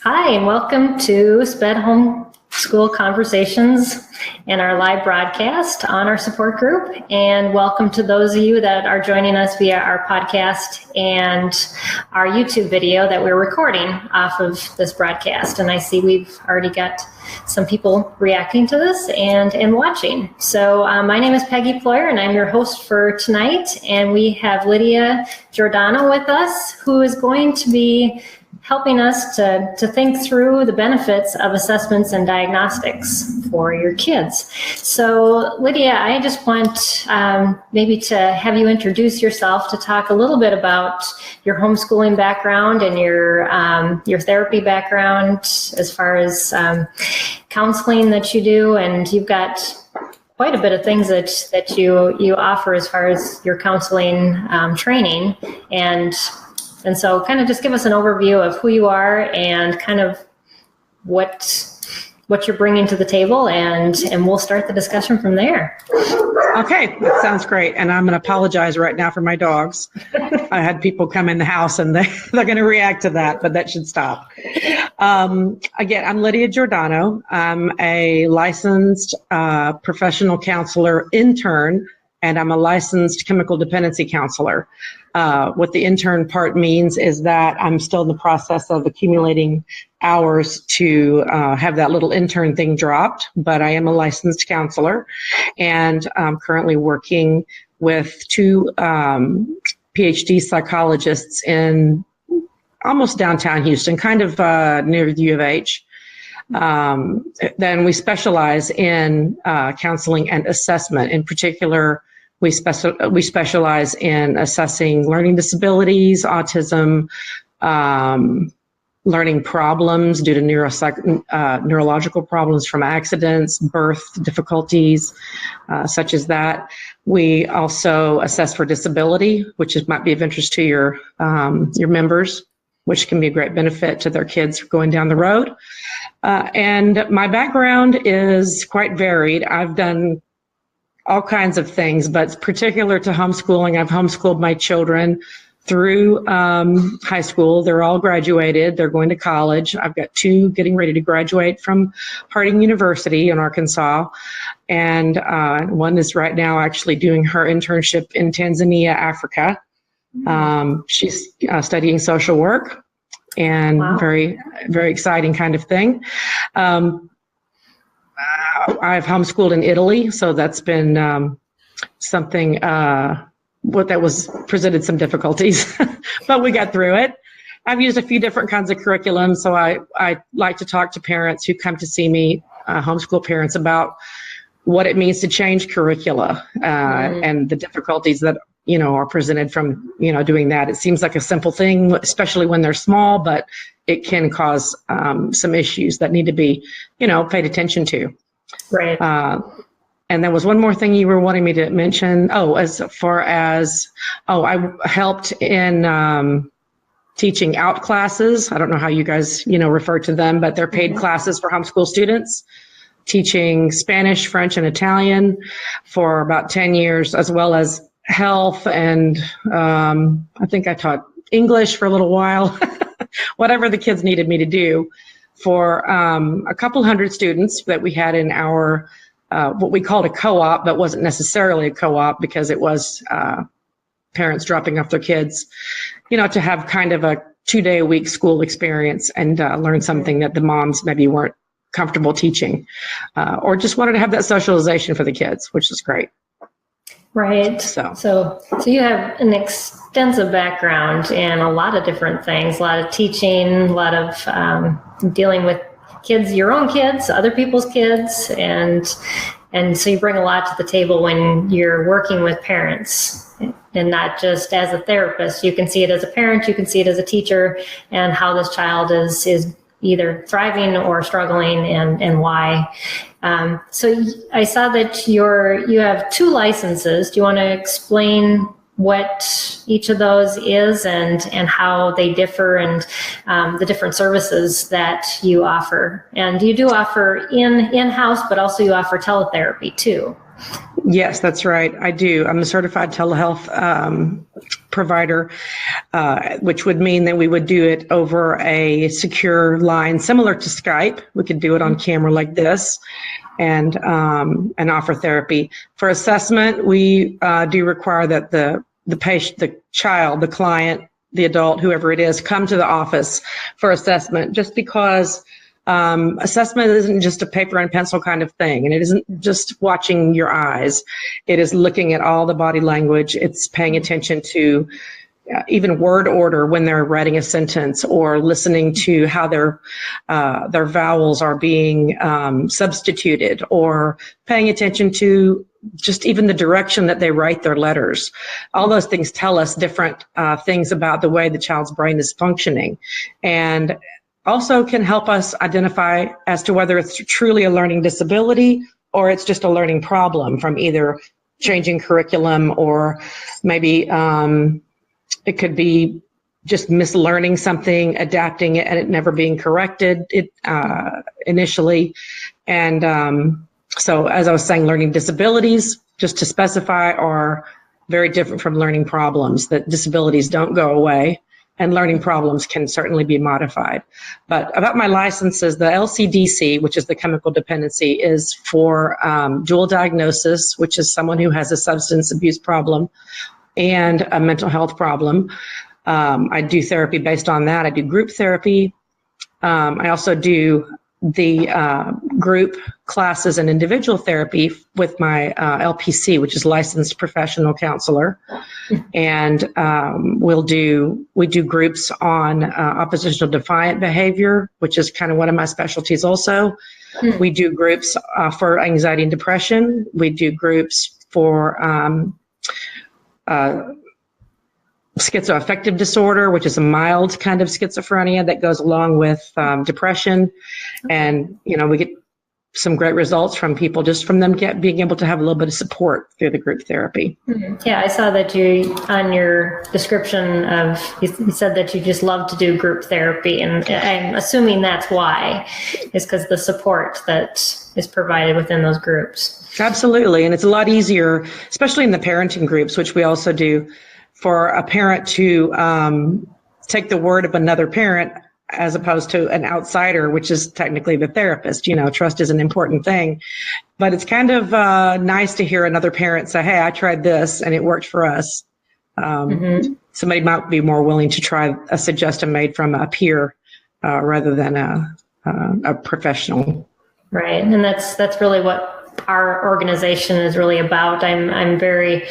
Hi, and welcome to SPED Homeschool Conversations and our live broadcast on our support group. And welcome to those of you that are joining us via our podcast and our YouTube video that we're recording off of this broadcast. And I see we've already got some people reacting to this and watching. So my name is Peggy Ployer, and I'm your host for tonight. And we have Lydia Giordano with us, who is going to be helping us to think through the benefits of assessments and diagnostics for your kids. So Lydia, I just want maybe to have you introduce yourself, to talk a little bit about your homeschooling background and your therapy background as far as counseling that you do. And you've got quite a bit of things that you offer as far as your counseling training. And so kind of just give us an overview of who you are and kind of what you're bringing to the table, and we'll start the discussion from there. Okay, that sounds great. And I'm going to apologize right now for my dogs. I had people come in the house and they're going to react to that, but that should stop. Again, I'm Lydia Giordano. I'm a licensed professional counselor intern, and I'm a licensed chemical dependency counselor. What the intern part means is that I'm still in the process of accumulating hours to have that little intern thing dropped, but I am a licensed counselor, and I'm currently working with two PhD psychologists in almost downtown Houston, kind of near the U of H. Then we specialize in counseling and assessment. In particular, we specialize in assessing learning disabilities, autism, learning problems due to neurological problems from accidents, birth difficulties, such as that. We also assess for disability, which might be of interest to your members, which can be a great benefit to their kids going down the road. And my background is quite varied. I've done all kinds of things, but particular to homeschooling, I've homeschooled my children through high school. They're all graduated. They're going to college. I've got two getting ready to graduate from Harding University in Arkansas. And one is right now actually doing her internship in Tanzania, Africa. She's studying social work, and wow. Very, very exciting kind of thing. I've homeschooled in Italy, so that's been something that was presented some difficulties, but we got through it. I've used a few different kinds of curriculum, so I like to talk to parents who come to see me, homeschool parents, about what it means to change curricula and the difficulties that are presented from doing that. It seems like a simple thing, especially when they're small, but it can cause some issues that need to be paid attention to. Right. And there was one more thing you were wanting me to mention. As far as I helped in teaching out classes. I don't know how you guys refer to them, but they're paid classes for homeschool students, teaching Spanish, French, and Italian for about 10 years, as well as health, and I think I taught English for a little while, whatever the kids needed me to do, for a couple hundred students that we had in our what we called a co-op, but wasn't necessarily a co-op because it was parents dropping off their kids, to have kind of a 2-day-a-week school experience and learn something that the moms maybe weren't comfortable teaching, or just wanted to have that socialization for the kids, which is great. Right. So you have an extensive background in a lot of different things, a lot of teaching, a lot of dealing with kids, your own kids, other people's kids, and so you bring a lot to the table when you're working with parents, and not just as a therapist. You can see it as a parent, you can see it as a teacher, and how this child is either thriving or struggling, and why. So I saw that you have 2 licenses. Do you want to explain what each of those is and how they differ, and the different services that you offer? And you do offer in-house, but also you offer teletherapy too. Yes, that's right. I do. I'm a certified telehealth provider, which would mean that we would do it over a secure line similar to Skype. We could do it on camera like this and offer therapy. For assessment, we do require that the patient, the child, the client, the adult, whoever it is, come to the office for assessment, just because assessment isn't just a paper and pencil kind of thing, and it isn't just watching your eyes. It is looking at all the body language. It's paying attention to even word order when they're writing a sentence, or listening to how their vowels are being substituted, or paying attention to just even the direction that they write their letters. All those things tell us different things about the way the child's brain is functioning, and also can help us identify as to whether it's truly a learning disability or it's just a learning problem from either changing curriculum, or maybe it could be just mislearning something, adapting it, and it never being corrected initially. And so, as I was saying, learning disabilities, just to specify, are very different from learning problems. That disabilities don't go away, and learning problems can certainly be modified. But about my licenses, the LCDC, which is the chemical dependency, is for dual diagnosis, which is someone who has a substance abuse problem and a mental health problem. I do therapy based on that. I do group therapy. I also do the group classes and individual therapy with my LPC, which is licensed professional counselor. And we do groups on oppositional defiant behavior, which is kind of one of my specialties also. We do groups for anxiety and depression. We do groups for schizoaffective disorder, which is a mild kind of schizophrenia that goes along with depression. And, we get some great results from people just from them being able to have a little bit of support through the group therapy. Yeah, I saw that you, on your description you said that you just love to do group therapy, and I'm assuming that's why, is because the support that is provided within those groups. Absolutely, and it's a lot easier, especially in the parenting groups, which we also do, for a parent to take the word of another parent as opposed to an outsider, which is technically the therapist. Trust is an important thing, but it's kind of nice to hear another parent say, hey, I tried this and it worked for us. Somebody might be more willing to try a suggestion made from a peer rather than a professional. Right, and that's really what our organization is really about. I'm very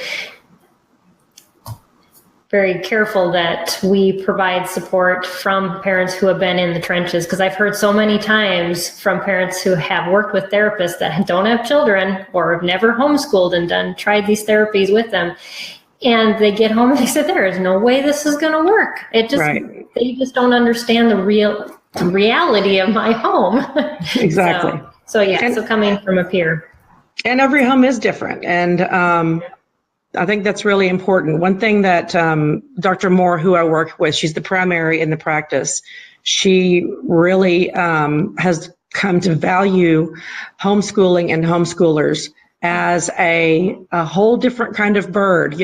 careful that we provide support from parents who have been in the trenches, because I've heard so many times from parents who have worked with therapists that don't have children or have never homeschooled and tried these therapies with them. And they get home and they say, there is no way this is going to work. They just don't understand the reality of my home. Exactly. So coming from a peer. And every home is different. And I think that's really important. One thing that Dr. Moore, who I work with, she's the primary in the practice, she really has come to value homeschooling and homeschoolers as a whole different kind of bird,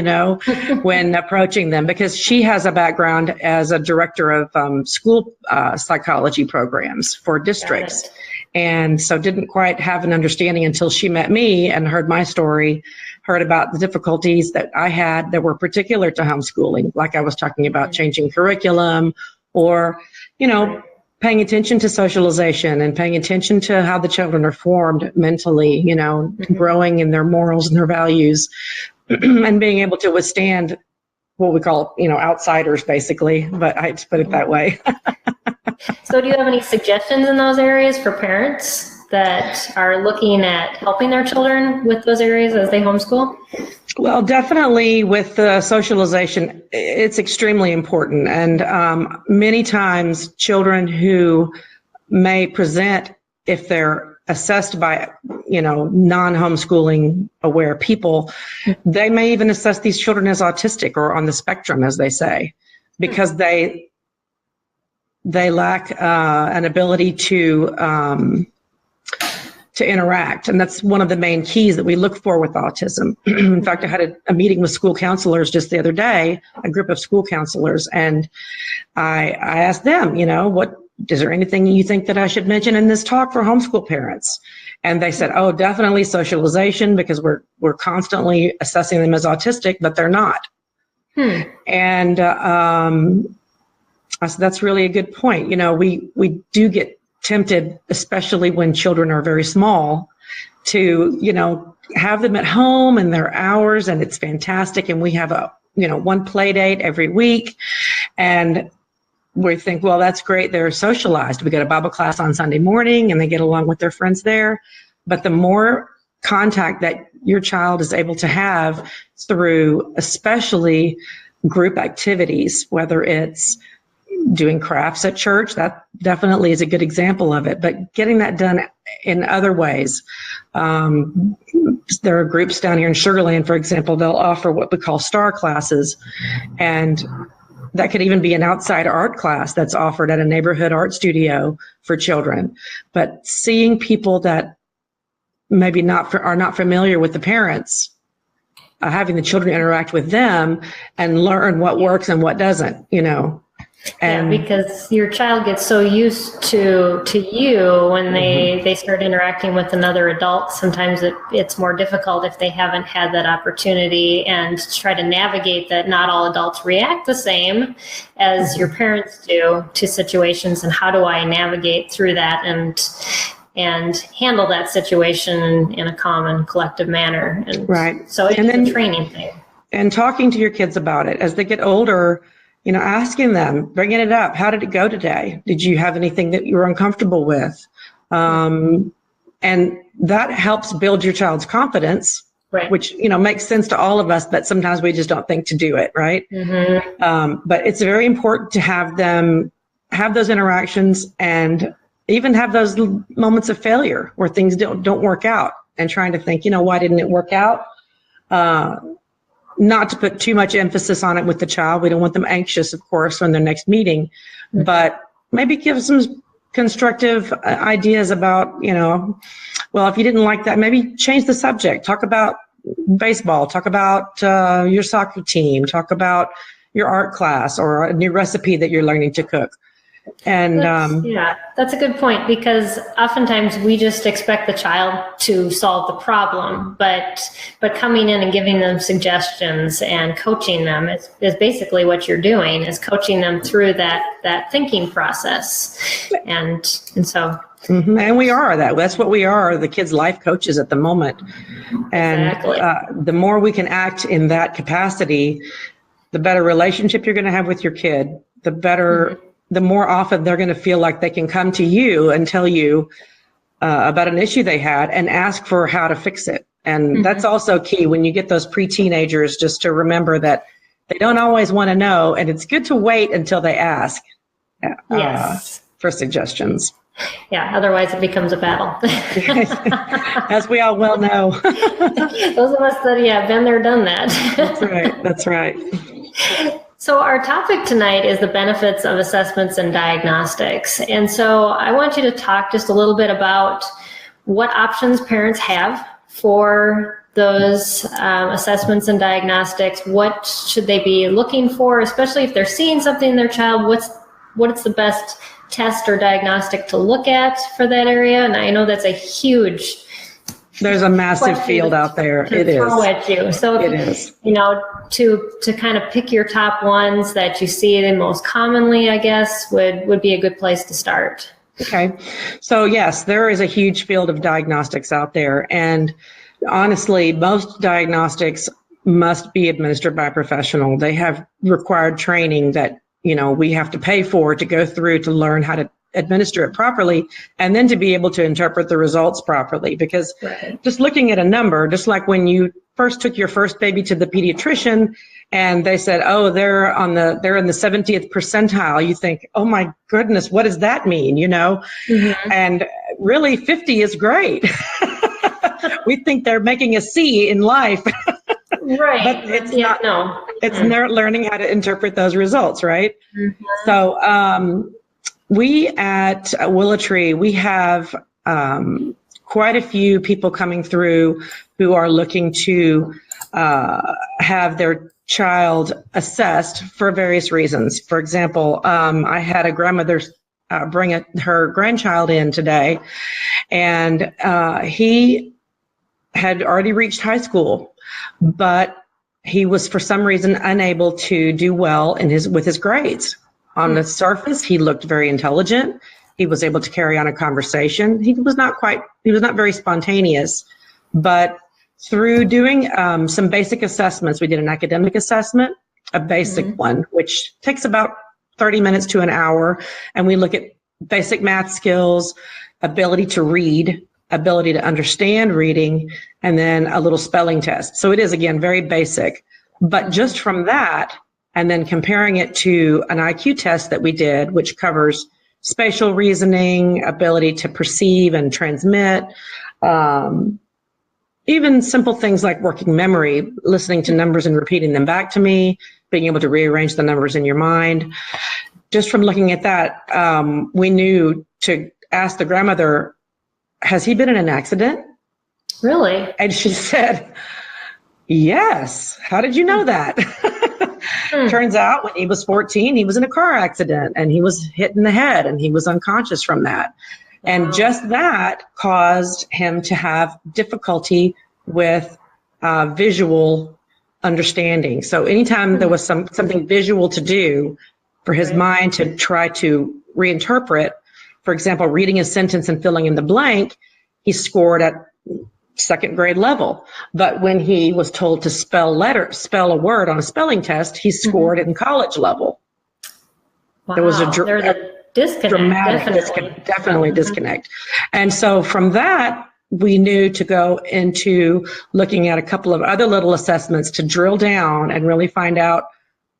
when approaching them, because she has a background as a director of school psychology programs for districts. And so didn't quite have an understanding until she met me and heard my story, heard about the difficulties that I had that were particular to homeschooling, like I was talking about changing curriculum, or, paying attention to socialization and paying attention to how the children are formed mentally, growing in their morals and their values, and being able to withstand what we call, outsiders, basically, but I just put it that way. So do you have any suggestions in those areas for parents that are looking at helping their children with those areas as they homeschool? Well, definitely with the socialization, it's extremely important. And many times children who may present, if they're assessed by, non-homeschooling aware people, they may even assess these children as autistic or on the spectrum, as they say, because they lack an ability to to interact. And that's one of the main keys that we look for with autism. In fact, I had a meeting with school counselors just the other day, a group of school counselors, and I asked them, is there anything you think that I should mention in this talk for homeschool parents? And they said, oh, definitely socialization, because we're constantly assessing them as autistic, but they're not. And I said, that's really a good point. We do get tempted, especially when children are very small, to, have them at home and their hours, and it's fantastic. And we have one play date every week. And we think, well, that's great. They're socialized. We get a Bible class on Sunday morning and they get along with their friends there. But the more contact that your child is able to have through especially group activities, whether it's doing crafts at church, that definitely is a good example of it, but getting that done in other ways. There are groups down here in Sugar Land, for example, they'll offer what we call star classes, and that could even be an outside art class that's offered at a neighborhood art studio for children. But seeing people that maybe are not familiar with the parents, having the children interact with them and learn what works and what doesn't, And because your child gets so used to you when they start interacting with another adult. Sometimes it's more difficult if they haven't had that opportunity, and to try to navigate that not all adults react the same as your parents do to situations, and how do I navigate through that and handle that situation in a calm and collective manner. And right. So it's a training thing. And talking to your kids about it as they get older, asking them, bringing it up. How did it go today? Did you have anything that you were uncomfortable with? And that helps build your child's confidence, right, which, makes sense to all of us, but sometimes we just don't think to do it, right? But it's very important to have them have those interactions and even have those moments of failure where things don't work out, and trying to think, why didn't it work out? Not to put too much emphasis on it with the child. We don't want them anxious, of course, on their next meeting, but maybe give some constructive ideas about, well, if you didn't like that, maybe change the subject. Talk about baseball, talk about your soccer team, talk about your art class or a new recipe that you're learning to cook. And that's a good point, because oftentimes we just expect the child to solve the problem, but coming in and giving them suggestions and coaching them is basically what you're doing, is coaching them through that thinking process. And so and we are that's what we are, the kids' life coaches at the moment. And exactly. The more we can act in that capacity, the better relationship you're going to have with your kid, the better the more often they're going to feel like they can come to you and tell you about an issue they had and ask for how to fix it. And that's also key when you get those pre-teenagers, just to remember that they don't always want to know, and it's good to wait until they ask for suggestions. Yeah, otherwise it becomes a battle. As we all well know. Those of us that, been there, done that. That's right. So our topic tonight is the benefits of assessments and diagnostics. And so I want you to talk just a little bit about what options parents have for those assessments and diagnostics. What should they be looking for, especially if they're seeing something in their child? What's the best test or diagnostic to look at for that area? And I know that's a huge There's a massive field out there. It is. At you. So it is. To kind of pick your top ones that you see the most commonly, I guess, would be a good place to start. Okay. So yes, there is a huge field of diagnostics out there. And honestly, most diagnostics must be administered by a professional. They have required training that, we have to pay for to go through to learn how to administer it properly, and then to be able to interpret the results properly. Because just looking at a number, just like when you first took your first baby to the pediatrician and they said, oh, they're in the 70th percentile, you think, oh my goodness, what does that mean? And really 50 is great. We think they're making a C in life. Right. But it's not. No. It's learning how to interpret those results, right? So we at Willow Tree, we have quite a few people coming through who are looking to have their child assessed for various reasons. For example, I had a grandmother bring her grandchild in today, and he had already reached high school, but he was for some reason unable to do well with his grades. On the surface, he looked very intelligent. He was able to carry on a conversation. He was not very spontaneous, but through doing some basic assessments, we did an academic assessment, a basic one, which takes about 30 minutes to an hour. And we look at basic math skills, ability to read, ability to understand reading, and then a little spelling test. So it is, again, very basic. But just from that, and then comparing it to an IQ test that we did, which covers spatial reasoning, ability to perceive and transmit, even simple things like working memory, listening to numbers and repeating them back to me, being able to rearrange the numbers in your mind. Just from looking at that, we knew to ask the grandmother, has he been in an accident? Really? And she said, yes. How did you know that? Turns out when he was 14, he was in a car accident and he was hit in the head and he was unconscious from that. And just that caused him to have difficulty with visual understanding. So anytime there was something visual to do for his mind to try to reinterpret, for example, reading a sentence and filling in the blank, he scored at second grade level. But when he was told to spell a word on a spelling test, he scored in college level. Wow. There was a disconnect, dramatic definitely disconnect. And so from that, we knew to go into looking at a couple of other little assessments to drill down and really find out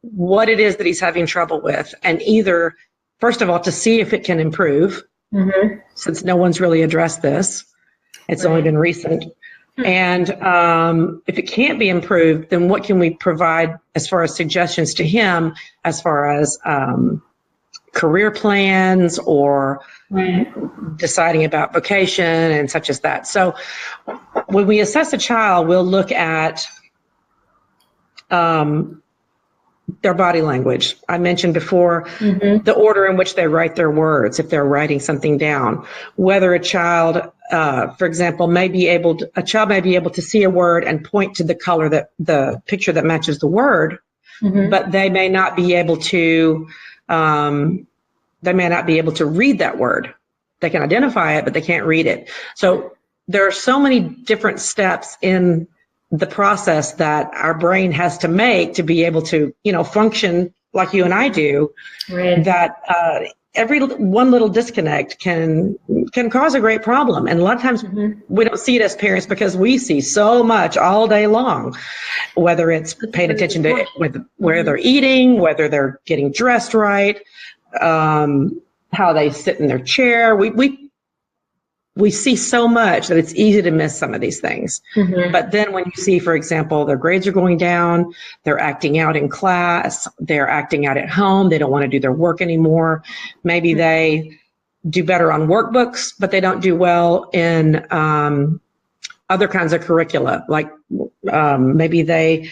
what it is that he's having trouble with. And either, first of all, to see if it can improve, since no one's really addressed this. It's only been recent. And if it can't be improved, then what can we provide as far as suggestions to him as far as career plans or deciding about vocation and such as that. So when we assess a child, we'll look at their body language. I mentioned before the order in which they write their words, if they're writing something down, whether a child, for example, a child may be able to see a word and point to the color the picture that matches the word, but they may not be able to, read that word. They can identify it, but they can't read it. So there are so many different steps in the process that our brain has to make to be able to, function like you and I do, that every one little disconnect can cause a great problem. And a lot of times we don't see it as parents because we see so much all day long, whether it's paying attention to where they're eating, whether they're getting dressed right, how they sit in their chair. We see so much that it's easy to miss some of these things. But then when you see, for example, their grades are going down, they're acting out in class, they're acting out at home, they don't want to do their work anymore. Maybe they do better on workbooks, but they don't do well in other kinds of curricula. Like maybe they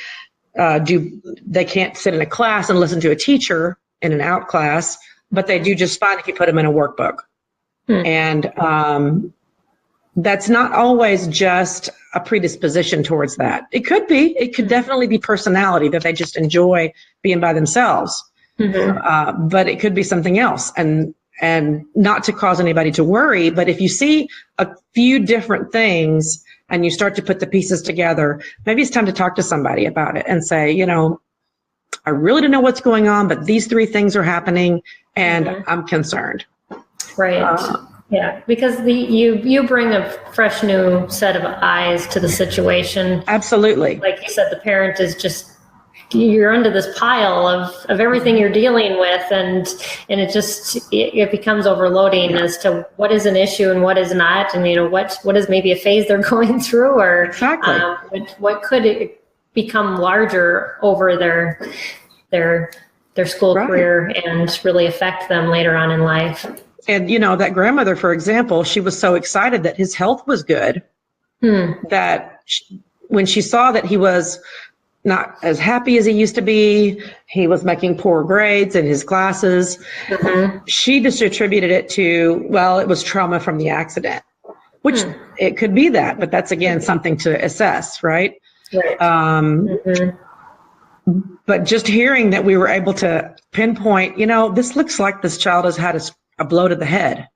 can't sit in a class and listen to a teacher in an out class, but they do just fine if you put them in a workbook. And that's not always just a predisposition towards that. It could be. It could definitely be personality, that they just enjoy being by themselves. But it could be something else. And not to cause anybody to worry, but if you see a few different things and you start to put the pieces together, maybe it's time to talk to somebody about it and say, I really don't know what's going on, but these 3 things are happening and I'm concerned. Yeah, because you bring a fresh new set of eyes to the situation. Absolutely. Like you said, the parent is just, you're under this pile of everything you're dealing with, and it becomes overloading as to what is an issue and what is not, and what is maybe a phase they're going through, or what could it become larger over their school career and really affect them later on in life. And, that grandmother, for example, she was so excited that his health was good that when she saw that he was not as happy as he used to be, he was making poor grades in his classes, she just attributed it to, well, it was trauma from the accident, which it could be that, but that's, again, something to assess, right? Right. But just hearing that we were able to pinpoint, this looks like this child has had a blow to the head.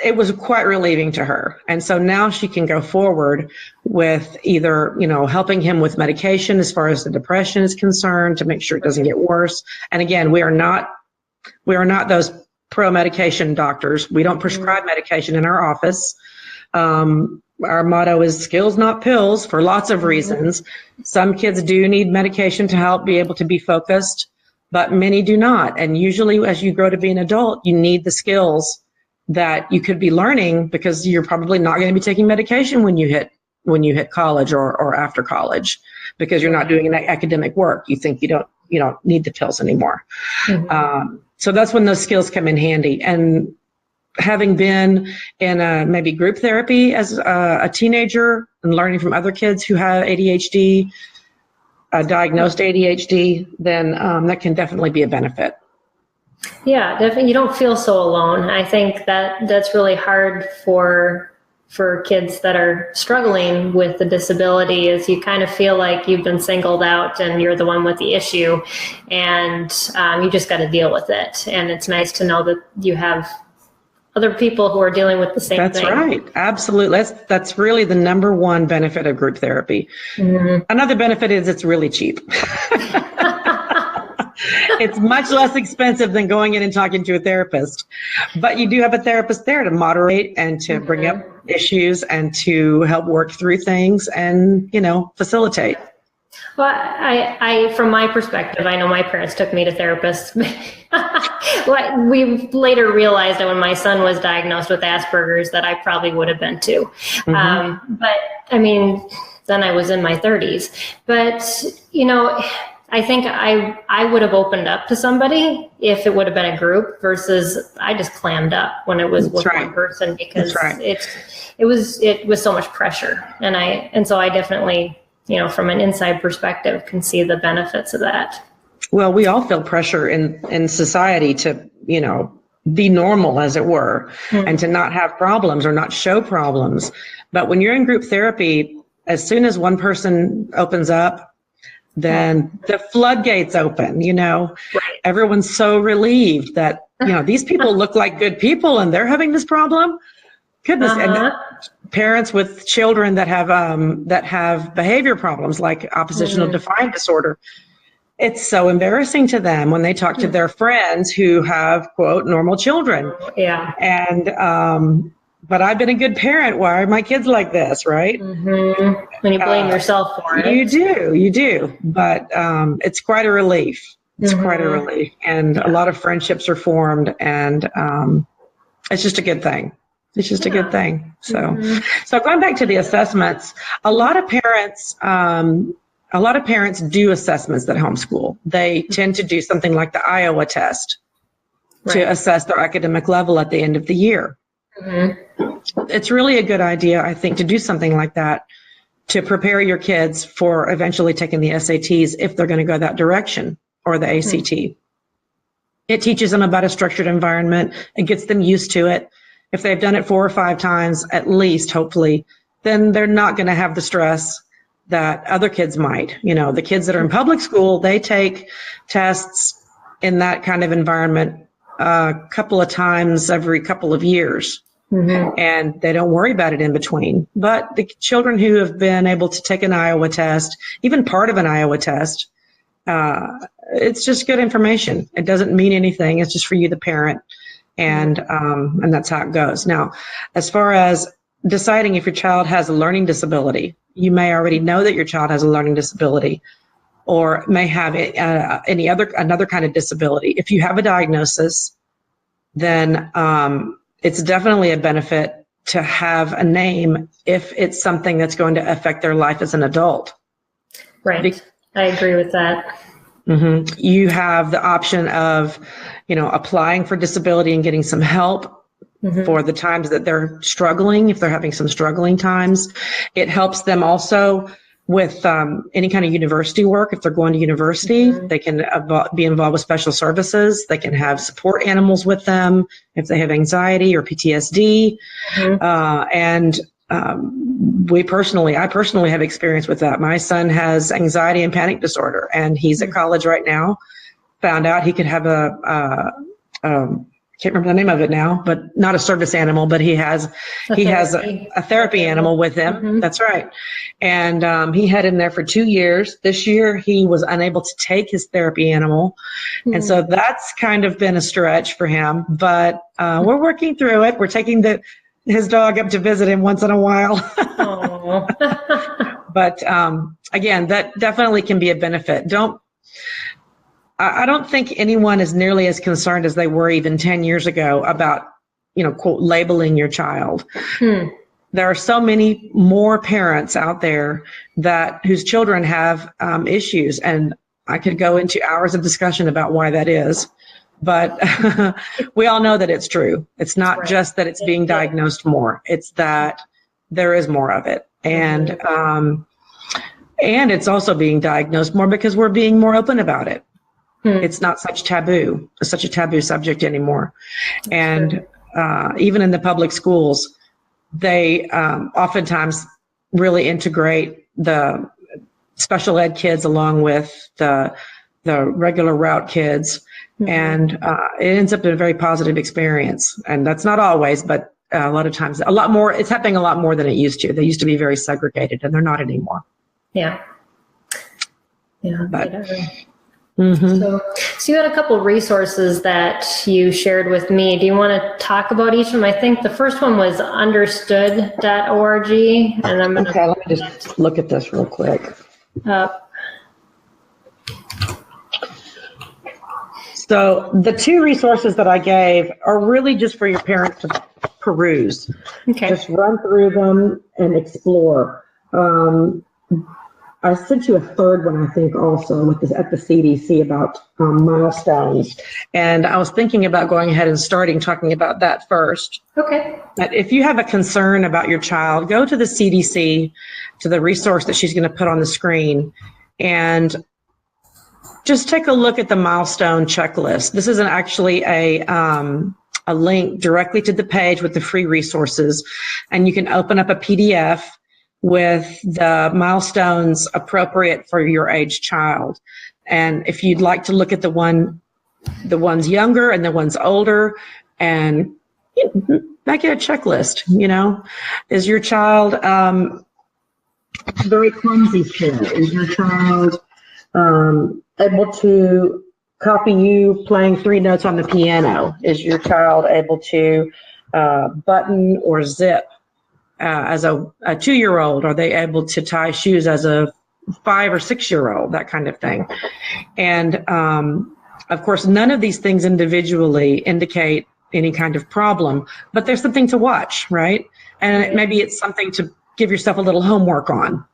It was quite relieving to her. And so now she can go forward with either, helping him with medication as far as the depression is concerned to make sure it doesn't get worse. And again, we are not those pro-medication doctors. We don't prescribe medication in our office. Our motto is skills, not pills, for lots of reasons. Some kids do need medication to help be able to be focused, but many do not. And usually as you grow to be an adult, you need the skills that you could be learning because you're probably not going to be taking medication when you hit college or after college because you're not doing academic work. You think you don't need the pills anymore. So that's when those skills come in handy. And having been in maybe group therapy as a teenager and learning from other kids who have ADHD, diagnosed ADHD, then that can definitely be a benefit. Yeah, definitely. You don't feel so alone. I think that's really hard for kids that are struggling with the disability is you kind of feel like you've been singled out and you're the one with the issue and you just got to deal with it. And it's nice to know that you have other people who are dealing with the same thing. That's right. Absolutely. That's really the number one benefit of group therapy. Another benefit is it's really cheap. It's much less expensive than going in and talking to a therapist, but you do have a therapist there to moderate and to bring up issues and to help work through things and, facilitate. Well, I from my perspective, I know my parents took me to therapists. We later realized that when my son was diagnosed with Asperger's that I probably would have been too. But I mean, then I was in my 30s. But, I think I would have opened up to somebody if it would have been a group versus I just clammed up when it was with one person because it was so much pressure. And so I definitely, from an inside perspective can see the benefits of that. Well, we all feel pressure in society to, be normal, as it were, and to not have problems or not show problems. But when you're in group therapy, as soon as one person opens up, then the floodgates open, Everyone's so relieved that, these people look like good people and they're having this problem. Goodness. And parents with children that have behavior problems like oppositional defiant disorder, it's so embarrassing to them when they talk to their friends who have, quote, normal children. Yeah. And, but I've been a good parent. Why are my kids like this, right? When you blame yourself for it. You do. But it's quite a relief. It's quite a relief. And a lot of friendships are formed and it's just a good thing. It's just a good thing. So going back to the assessments, a lot of parents do assessments at homeschool. They tend to do something like the Iowa test to assess their academic level at the end of the year. It's really a good idea, I think, to do something like that to prepare your kids for eventually taking the SATs if they're going to go that direction, or the ACT. It teaches them about a structured environment. It gets them used to it. If they've done it 4 or 5 times, at least, hopefully, then they're not going to have the stress that other kids might. The kids that are in public school, they take tests in that kind of environment a couple of times every couple of years. And they don't worry about it in between. But the children who have been able to take an Iowa test, even part of an Iowa test, it's just good information. It doesn't mean anything. It's just for you, the parent. And that's how it goes. Now, as far as deciding if your child has a learning disability, you may already know that your child has a learning disability or may have another kind of disability. If you have a diagnosis, then it's definitely a benefit to have a name if it's something that's going to affect their life as an adult. Right. I agree with that. You have the option of, applying for disability and getting some help for the times that they're struggling, if they're having some struggling times. It helps them also with any kind of university work. If they're going to university, they can be involved with special services. They can have support animals with them if they have anxiety or PTSD. I personally have experience with that. My son has anxiety and panic disorder, and he's at college right now. Found out he could have can't remember the name of it now, but not a service animal, but he has a therapy animal with him. That's right. And he had him there for 2 years. This year he was unable to take his therapy animal. And so that's kind of been a stretch for him, but we're working through it. We're taking his dog up to visit him once in a while. But again, that definitely can be a benefit. I don't think anyone is nearly as concerned as they were even 10 years ago about, quote, labeling your child. There are so many more parents out there whose children have issues, and I could go into hours of discussion about why that is. But we all know that it's true. It's not just that it's being diagnosed more. It's that there is more of it. And it's also being diagnosed more because we're being more open about it. It's not such a taboo subject anymore. And even in the public schools, they oftentimes really integrate the special ed kids along with the regular route kids. And it ends up in a very positive experience. And that's not always, but a lot of times, a lot more. It's happening a lot more than it used to. They used to be very segregated, and they're not anymore. Yeah. But, So you had a couple of resources that you shared with me. Do you want to talk about each of them? I think the first one was understood.org. And I'm going let me just look at this real quick. So the two resources that I gave are really just for your parents to peruse. Okay. Just run through them and explore. I sent you a third one, I think, also at the CDC about milestones. And I was thinking about going ahead and talking about that first. Okay. That if you have a concern about your child, go to the CDC, to the resource that she's going to put on the screen, and just take a look at the milestone checklist. This isn't actually a link directly to the page with the free resources, and you can open up a PDF with the milestones appropriate for your age child. And if you'd like to look at the ones younger and the ones older, and make it a checklist, is your child very clumsy still? Is your child able to copy you playing 3 notes on the piano? Is your child able to button or zip as a 2-year-old? Are they able to tie shoes as a 5 or 6-year-old? That kind of thing. And of course, none of these things individually indicate any kind of problem, but there's something to watch, right? And maybe it's something to give yourself a little homework on.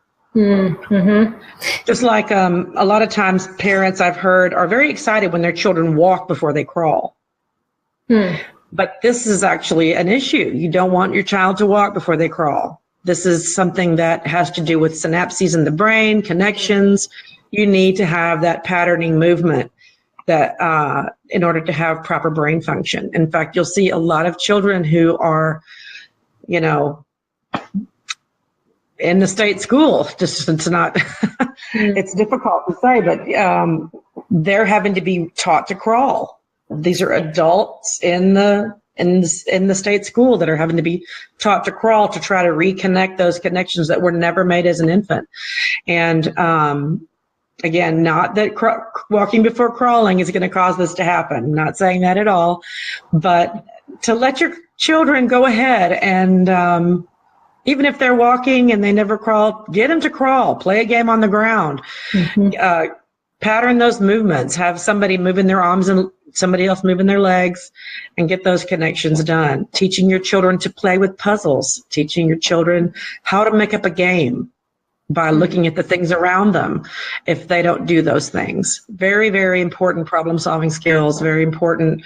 Just like a lot of times parents, I've heard, are very excited when their children walk before they crawl. But this is actually an issue. You don't want your child to walk before they crawl. This is something that has to do with synapses in the brain, connections. You need to have that patterning movement that in order to have proper brain function. In fact, you'll see a lot of children who are, in the state school, just it's not, it's difficult to say, but they're having to be taught to crawl. These are adults in the state school that are having to be taught to crawl to try to reconnect those connections that were never made as an infant. And again, not that walking before crawling is going to cause this to happen. I'm not saying that at all, but to let your children go ahead and even if they're walking and they never crawl, get them to crawl, play a game on the ground, pattern those movements, have somebody moving their arms and somebody else moving their legs, and get those connections done. Teaching your children to play with puzzles, teaching your children how to make up a game. by looking at the things around them if they don't do those things. Very, very important problem-solving skills, very important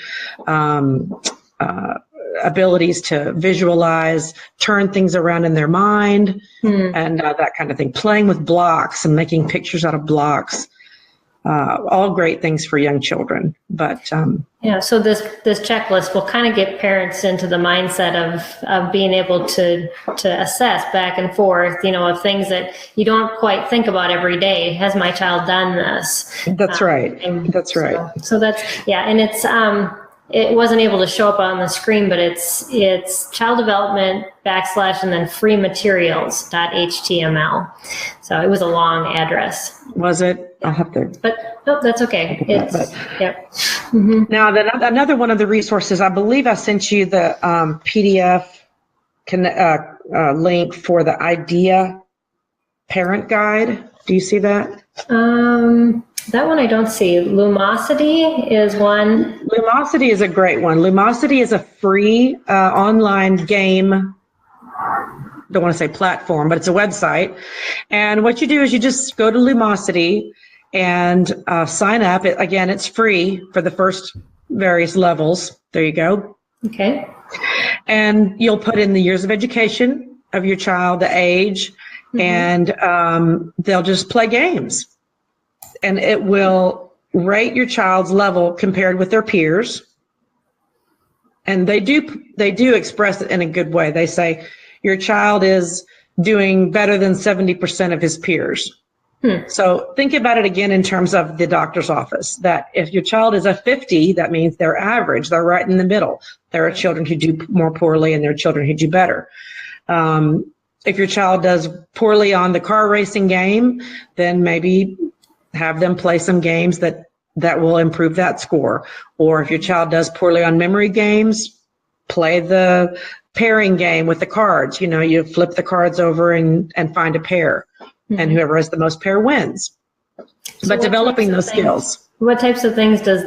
abilities to visualize, turn things around in their mind, and that kind of thing. Playing with blocks and making pictures out of blocks. All great things for young children, but yeah. So this checklist will kind of get parents into the mindset of being able to assess back and forth, of things that you don't quite think about every day. Has my child done this? That's right. That's right. So that's and it's it wasn't able to show up on the screen, but it's child development / and then freematerials.html. So it was a long address. Was it? I'll have to. But no, that's okay. Yep. Mm-hmm. Now, another one of the resources, I believe I sent you the PDF link for the IDEA Parent Guide. Do you see that? That one I don't see. Lumosity is one. Lumosity is a great one. Lumosity is a free online game. Don't want to say platform, but it's a website. And what you do is you just go to Lumosity and sign up. Again, it's free for the first various levels. There you go. Okay. And you'll put in the years of education of your child, the age, and they'll just play games. And it will rate your child's level compared with their peers. And they do express it in a good way. They say your child is doing better than 70% of his peers. So think about it again in terms of the doctor's office, that if your child is a 50, that means they're average. They're right in the middle. There are children who do more poorly and there are children who do better. If your child does poorly on the car racing game, then maybe have them play some games that will improve that score. Or if your child does poorly on memory games, play the pairing game with the cards. You flip the cards over and find a pair, and whoever has the most pair wins. But developing those skills. What types of things do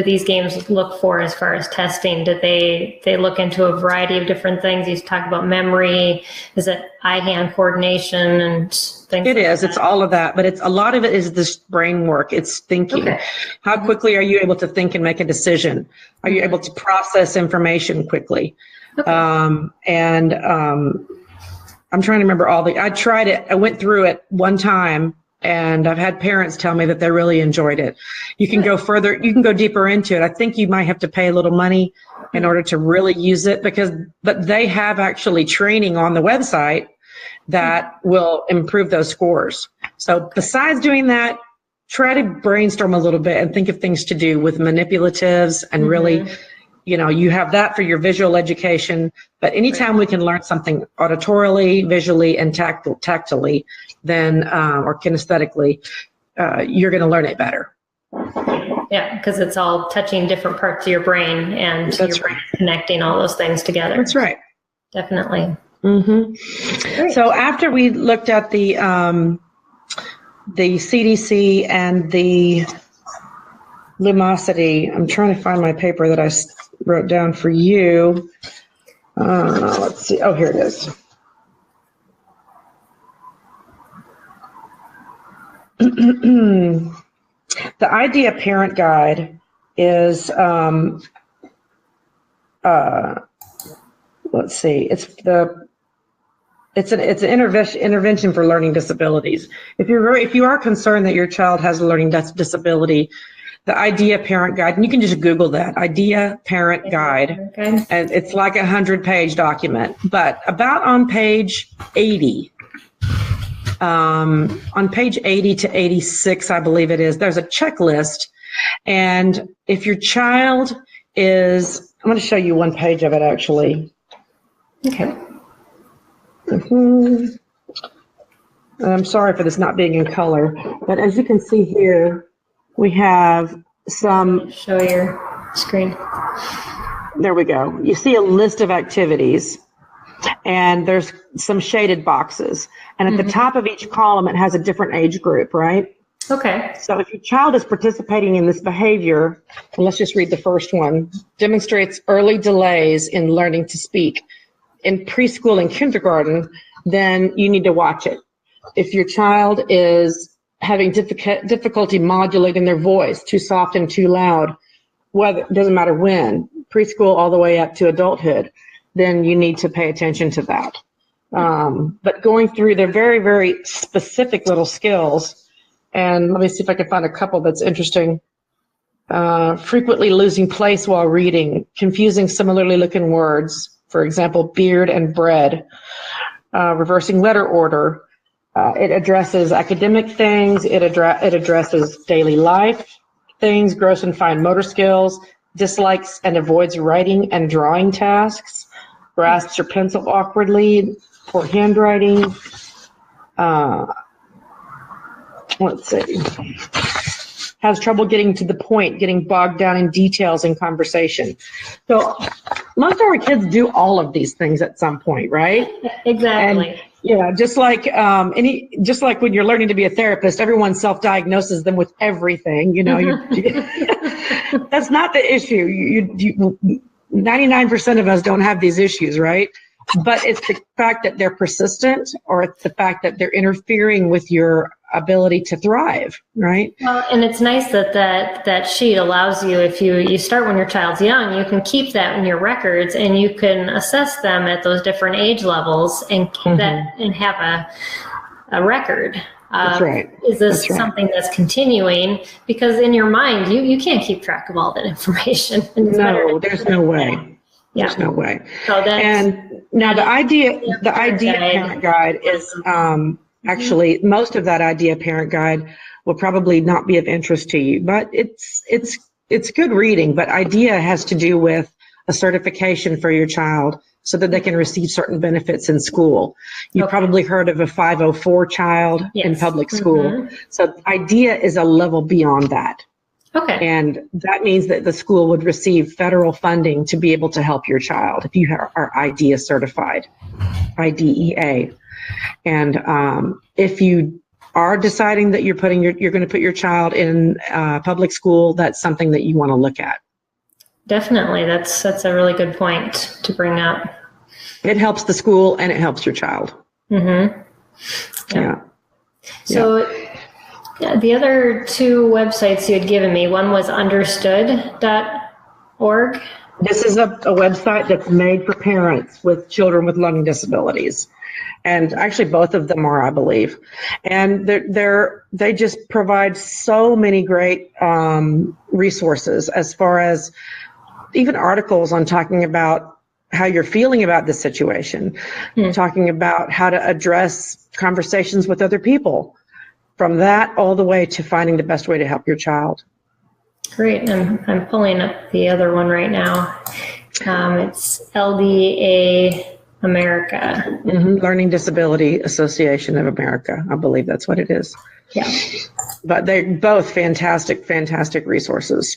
these games look for as far as testing? Do they look into a variety of different things? You talk about memory. Is it eye-hand coordination and things? It is. It's all of that, but a lot of it is this brain work. It's thinking. Okay. How quickly are you able to think and make a decision? Are you able to process information quickly? Okay. I'm trying to remember I tried it. I went through it one time. And I've had parents tell me that they really enjoyed it. You can go further, you can go deeper into it. I think you might have to pay a little money in order to really use it but they have actually training on the website that will improve those scores. So besides doing that, try to brainstorm a little bit and think of things to do with manipulatives and really, you have that for your visual education, but anytime we can learn something auditorily, visually, and tactily, then, or kinesthetically, you're going to learn it better. Yeah, because it's all touching different parts of your brain and your brain connecting all those things together. That's right. Definitely. Mm-hmm. So after we looked at the CDC and the Lumosity, I'm trying to find my paper that I wrote down for you. Let's see. Oh, here it is. The IDEA Parent Guide is, let's see, it's an intervention for learning disabilities. If you are concerned that your child has a learning disability, the IDEA Parent Guide, and you can just Google that, IDEA Parent Guide, and it's like a 100-page document. But about on page 80, on page 80 to 86, I believe it is, there's a checklist. And if your child is, I'm going to show you one page of it actually. Okay. I'm sorry for this not being in color, but as you can see here, we have some. Show your screen. There we go. You see a list of activities, and there's some shaded boxes. And at the top of each column, it has a different age group, right? Okay. So if your child is participating in this behavior, and let's just read the first one, demonstrates early delays in learning to speak. In preschool and kindergarten, then you need to watch it. If your child is having difficulty modulating their voice, too soft and too loud, whether it doesn't matter when, preschool all the way up to adulthood, then you need to pay attention to that. But going through their very, very specific little skills, and let me see if I can find a couple that's interesting. Frequently losing place while reading, confusing similarly looking words, for example, beard and bread, reversing letter order. It addresses academic things. It addresses daily life things, gross and fine motor skills, dislikes and avoids writing and drawing tasks, grasps your pencil awkwardly, poor handwriting. Let's see. Has trouble getting to the point, getting bogged down in details in conversation. So most of our kids do all of these things at some point, right? Exactly. And, yeah, just like when you're learning to be a therapist, everyone self-diagnoses them with everything. You know, that's not the issue. 99% of us don't have these issues, right? But it's the fact that they're persistent, or it's the fact that they're interfering with your ability to thrive, right? Well, and it's nice that sheet allows you, if you start when your child's young, you can keep that in your records, and you can assess them at those different age levels and keep that and have a record. That's right. Is this something that's continuing? Because in your mind, you can't keep track of all that information. No, there's no way. There's no way. So and now the idea parent guide is actually most of that idea parent guide will probably not be of interest to you, but it's good reading. But idea has to do with a certification for your child so that they can receive certain benefits in school. You've probably heard of a 504 child in public school. So idea is a level beyond that. Okay. And that means that the school would receive federal funding to be able to help your child if you are IDEA certified, IDEA. And if you are deciding that you're going to put your child in public school, that's something that you want to look at. Definitely. That's a really good point to bring up. It helps the school and it helps your child. Mm-hmm. Yeah. So the other two websites you had given me, one was understood.org. This is a website that's made for parents with children with learning disabilities. And actually both of them are, I believe. And they just provide so many great resources, as far as even articles on talking about how you're feeling about the situation, talking about how to address conversations with other people, from that all the way to finding the best way to help your child. Great. I'm pulling up the other one right now. It's LDA America. Learning Disability Association of America. I believe that's what it is. Yeah. But they're both fantastic, fantastic resources.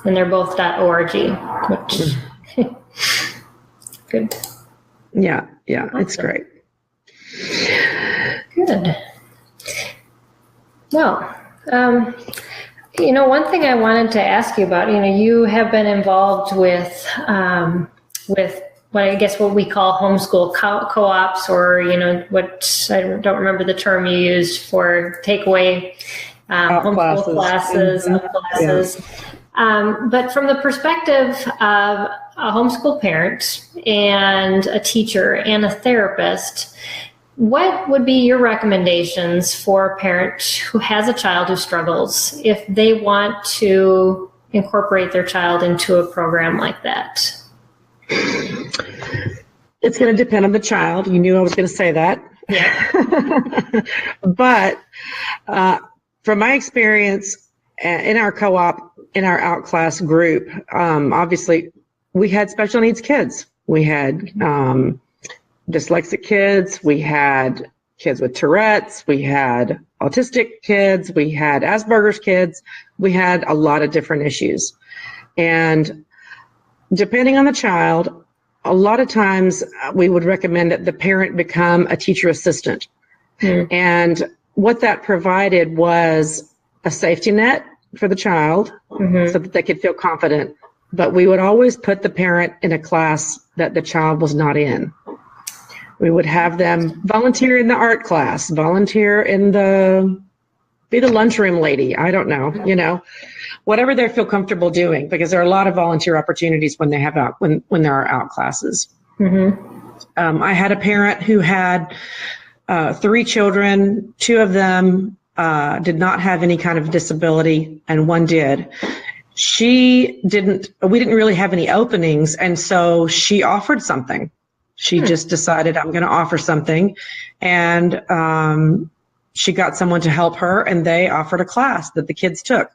And they're both .org, which good. Yeah, it's great. Good. Well, one thing I wanted to ask you about, you have been involved with what we call homeschool co-ops, or, what I don't remember the term you used for takeaway homeschool classes. But from the perspective of a homeschool parent and a teacher and a therapist, what would be your recommendations for a parent who has a child who struggles if they want to incorporate their child into a program like that? It's going to depend on the child. You knew I was going to say that. Yeah. But from my experience in our co-op, in our outclass group, obviously we had special needs kids. We had dyslexic kids, we had kids with Tourette's, we had autistic kids, we had Asperger's kids, we had a lot of different issues. And depending on the child, a lot of times we would recommend that the parent become a teacher assistant. And what that provided was a safety net for the child so that they could feel confident. But we would always put the parent in a class that the child was not in. We would have them volunteer in the art class, volunteer in be the lunchroom lady. I don't know, whatever they feel comfortable doing, because there are a lot of volunteer opportunities when they have when there are out classes. I had a parent who had 3 children. 2 of them did not have any kind of disability, and 1 did. We didn't really have any openings, and so she offered something. She just decided, I'm going to offer something, and she got someone to help her, and they offered a class that the kids took.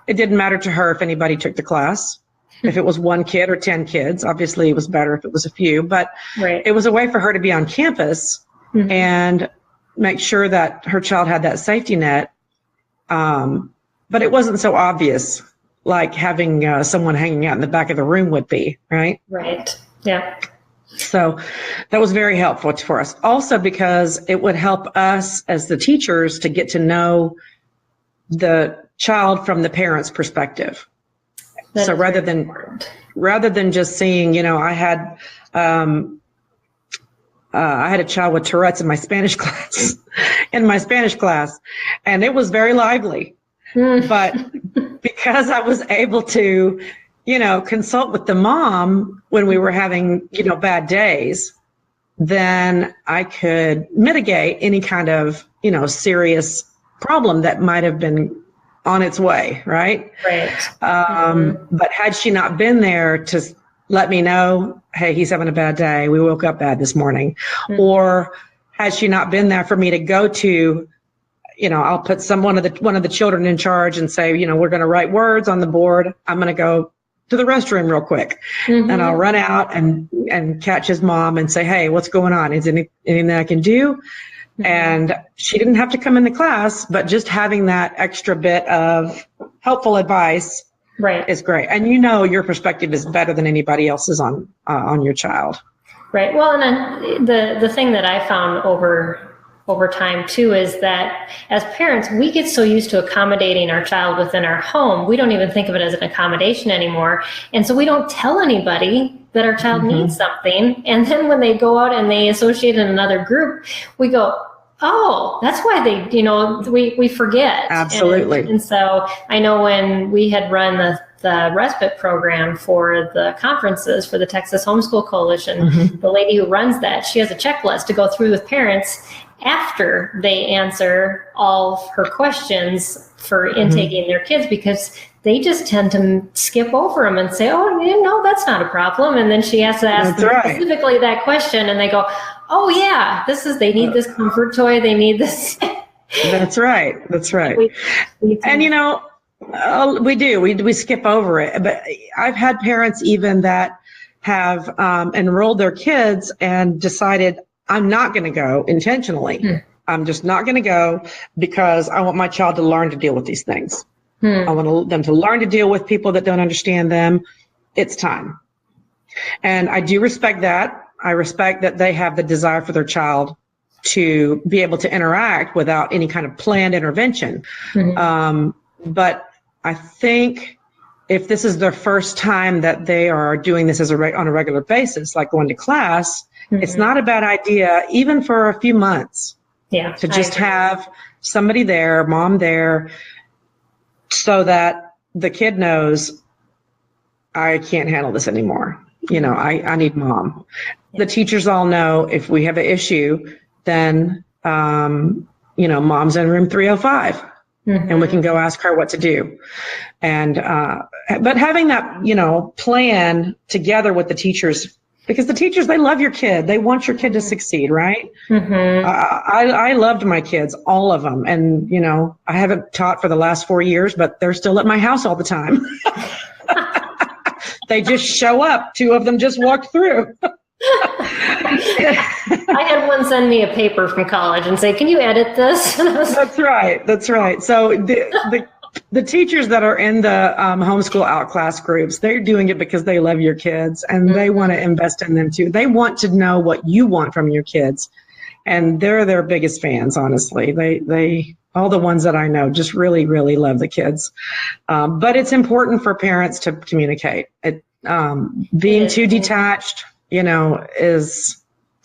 It didn't matter to her if anybody took the class. If it was 1 kid or 10 kids, obviously it was better if it was a few, but it was a way for her to be on campus and make sure that her child had that safety net. But it wasn't so obvious like having someone hanging out in the back of the room would be, right? Right. Yeah. So that was very helpful for us. Also because it would help us as the teachers to get to know the child from the parent's perspective. So rather than just seeing, I had a child with Tourette's in my Spanish class, and it was very lively. But because I was able to, consult with the mom when we were having, bad days, then I could mitigate any kind of, serious problem that might have been on its way, right? Right. But had she not been there to let me know, hey, he's having a bad day, we woke up bad this morning, or had she not been there for me to go to, I'll put one of the children in charge and say, we're going to write words on the board. I'm going to go to the restroom real quick, and I'll run out and catch his mom and say, hey, what's going on? Is there anything that I can do? And she didn't have to come in the class, but just having that extra bit of helpful advice is great. And your perspective is better than anybody else's on your child. Right. Well, and then the thing that I found over time too is that as parents, we get so used to accommodating our child within our home, we don't even think of it as an accommodation anymore. And so we don't tell anybody that our child needs something. And then when they go out and they associate in another group, we go, oh, that's why we forget. Absolutely. And so I know when we had run the respite program for the conferences for the Texas Homeschool Coalition, the lady who runs that, she has a checklist to go through with parents after they answer all of her questions for intaking their kids, because they just tend to skip over them and say, oh, that's not a problem. And then she has to ask them specifically that question, and they go, oh yeah, they need this comfort toy. They need this. That's right. And we do. We skip over it. But I've had parents even that have enrolled their kids and decided, I'm not going to go intentionally. I'm just not going to go because I want my child to learn to deal with these things. I want them to learn to deal with people that don't understand them. It's time. And I do respect that. I respect that they have the desire for their child to be able to interact without any kind of planned intervention. But I think if this is their first time that they are doing this on a regular basis, like going to class, it's not a bad idea, even for a few months, to just have somebody there, mom there, so that the kid knows, I can't handle this anymore. I need mom. The teachers all know if we have an issue, then, mom's in room 305 and we can go ask her what to do. And, but having that, plan together with the teachers, because the teachers, they love your kid. They want your kid to succeed, right? I loved my kids, all of them. And, I haven't taught for the last 4 years, but they're still at my house all the time. They just show up. 2 of them just walked through. I had one send me a paper from college and say, can you edit this? That's right. So the teachers that are in the homeschool outclass groups, they're doing it because they love your kids and they want to invest in them too. They want to know what you want from your kids. And they're their biggest fans, honestly. They all the ones that I know just really, really love the kids. But it's important for parents to communicate. Being too detached is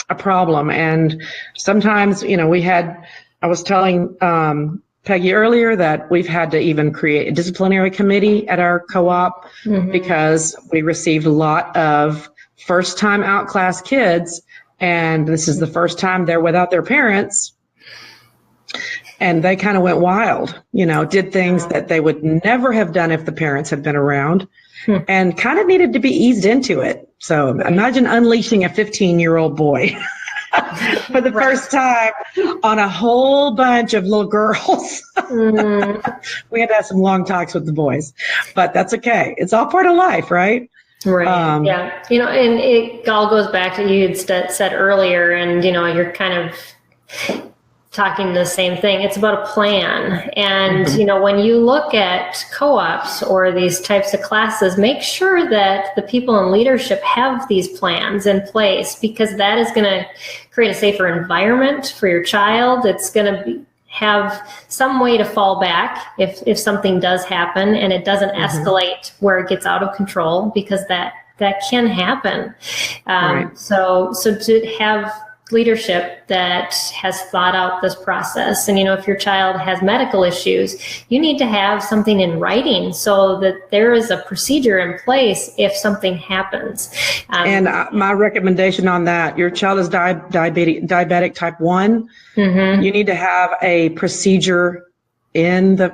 a problem. And sometimes, I was telling Peggy earlier that we've had to even create a disciplinary committee at our co-op because we received a lot of first-time outclass kids, and this is the first time they're without their parents, and they kind of went wild, did things that they would never have done if the parents had been around, and kind of needed to be eased into it. So imagine unleashing a 15-year-old boy for the first time on a whole bunch of little girls. We had to have some long talks with the boys, but that's okay. It's all part of life, right? Right. Yeah. And it all goes back to you had said earlier, and, you're kind of talking the same thing. It's about a plan. And, when you look at co-ops or these types of classes, make sure that the people in leadership have these plans in place, because that is going to create a safer environment for your child. It's going to have some way to fall back if something does happen and it doesn't escalate where it gets out of control, because that can happen. Right. So to have leadership that has thought out this process. And, if your child has medical issues, you need to have something in writing so that there is a procedure in place if something happens. And my recommendation on that, your child is diabetic type 1. You need to have a procedure in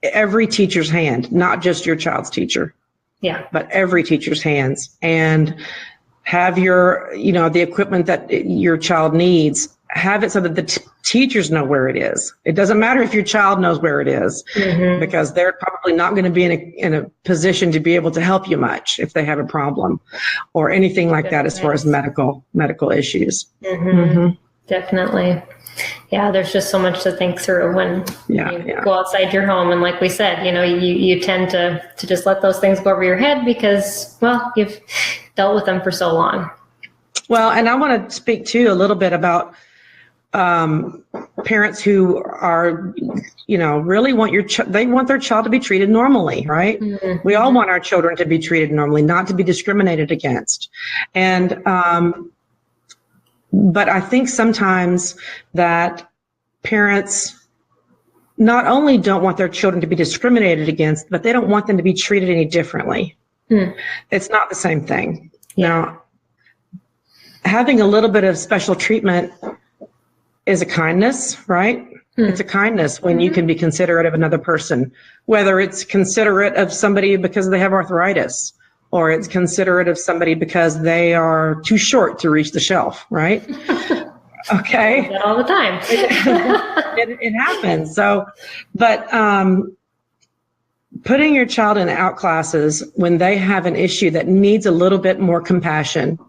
every teacher's hand, not just your child's teacher. Yeah. But every teacher's hands. And have the equipment that your child needs, have it so that the teachers know where it is. It doesn't matter if your child knows where it is, because they're probably not going to be in a position to be able to help you much if they have a problem or anything like that as far as medical issues. Definitely. Yeah, there's just so much to think through when you go outside your home. And like we said, you tend to just let those things go over your head because, well, you've dealt with them for so long. Well, and I want to speak too a little bit about parents who are, really want they want their child to be treated normally, right? We all want our children to be treated normally, not to be discriminated against. And, but I think sometimes that parents not only don't want their children to be discriminated against, but they don't want them to be treated any differently. It's not the same thing. Now, having a little bit of special treatment is a kindness, right? It's a kindness when you can be considerate of another person, whether it's considerate of somebody because they have arthritis, or it's considerate of somebody because they are too short to reach the shelf, right? Okay. That all the time. It happens. So, but putting your child in out classes when they have an issue that needs a little bit more compassion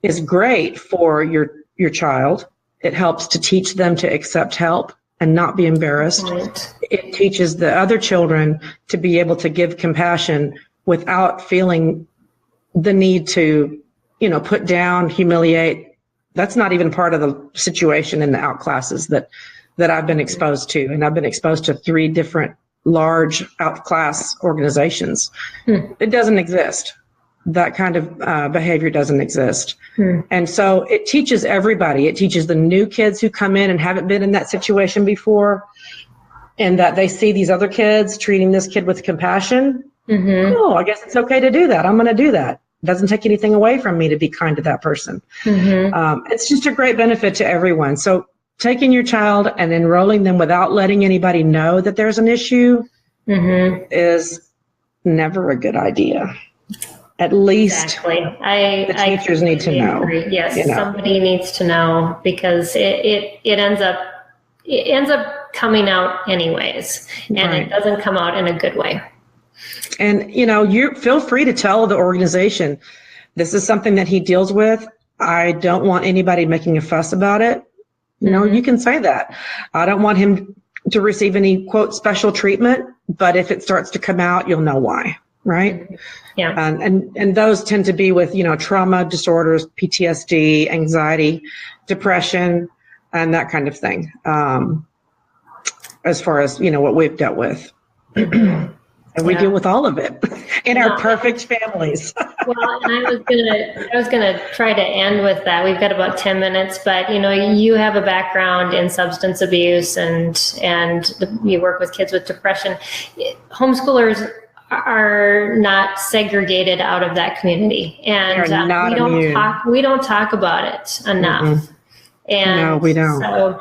is great for your child. It helps to teach them to accept help and not be embarrassed. Right. It teaches the other children to be able to give compassion without feeling the need to, put down, humiliate. That's not even part of the situation in the out classes that I've been exposed to. And I've been exposed to 3 different large outclass organizations. It doesn't exist. That kind of behavior doesn't exist. And so it teaches everybody. It teaches the new kids who come in and haven't been in that situation before, and that they see these other kids treating this kid with compassion. Oh, I guess it's okay to do that. I'm going to do that. It doesn't take anything away from me to be kind to that person. It's just a great benefit to everyone. So taking your child and enrolling them without letting anybody know that there's an issue is never a good idea. At least the teachers need to know. Agree. Yes, somebody needs to know, because it ends up coming out anyways, and it doesn't come out in a good way. And you feel free to tell the organization, this is something that he deals with. I don't want anybody making a fuss about it. You can say that. I don't want him to receive any, quote, special treatment, but if it starts to come out, you'll know why, right? Yeah. And those tend to be with, trauma disorders, PTSD, anxiety, depression, and that kind of thing, as far as, what we've dealt with. And we deal with all of it in our perfect families. Well, and I was gonna try to end with that. We've got about 10 minutes, but you have a background in substance abuse and you work with kids with depression. Homeschoolers are not segregated out of that community, and we don't talk about it enough. Mm-hmm. And no, we don't. So,